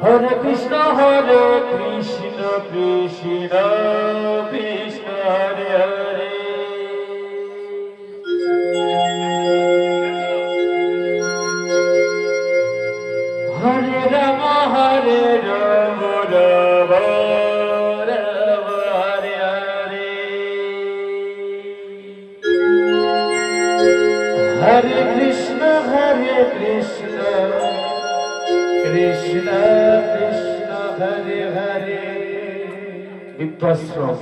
হরে Krishna Krishna Krishna Hare Hare Hare Ram Ram Ram Hare Hare Hare Krishna Krishna Krishna Hare Hare বিপ্রশ্রম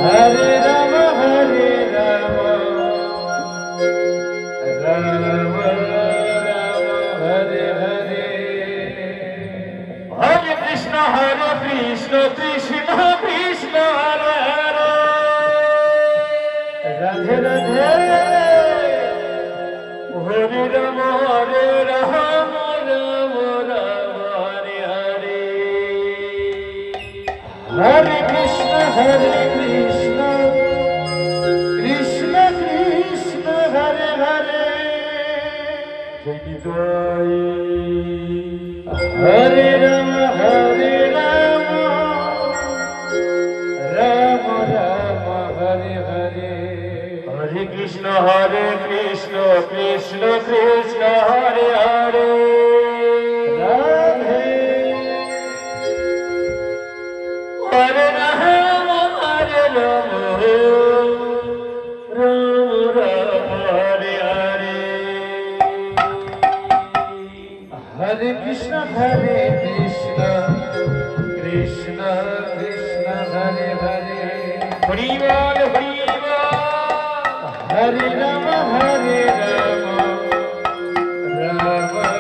হরে Ram Ram Ram Hare Hare Hare Krishna Krishna Krishna Hare Hare Radhe Radhe হরে Ram Ram হরে Krishna Krishna Krishna Hare Hare Hare Ram Ram Ram Hare Hare Hare Krishna Krishna Krishna Hare Hare Radhe হরে Ram Ram Hare Hare Hare Krishna Krishna Krishna Hare Hare Hari বল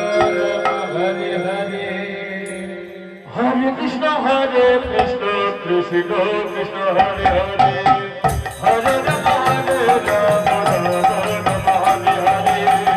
হরে Ram Ram Hare Hare Hare Krishna Krishna Krishna Hare Hare Hare Ram Ram Hare Hare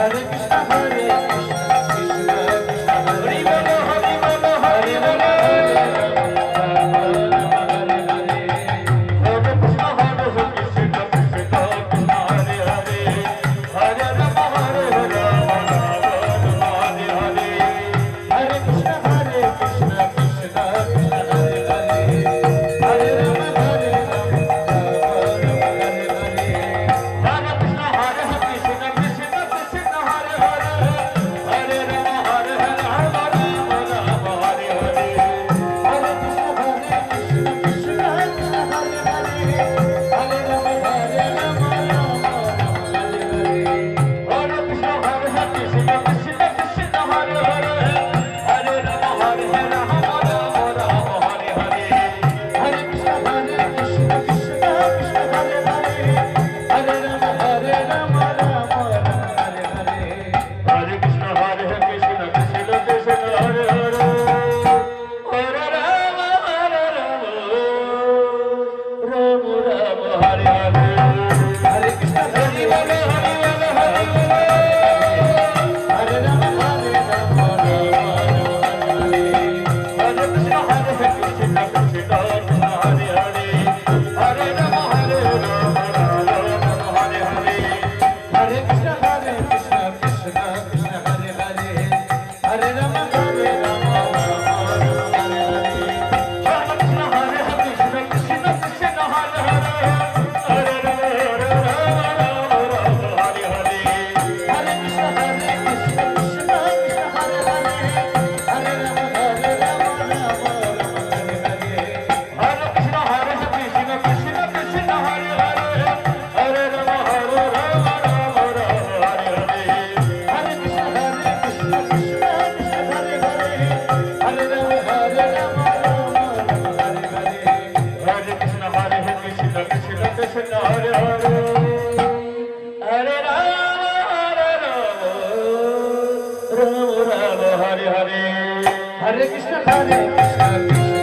Hare Krishna Krishna Hari বল Hare Hare Ram Hare Hare Hare Krishna Krishna Hare Hare Hare Ram Hare Hare Hare Krishna Krishna Hare Krishna Krishna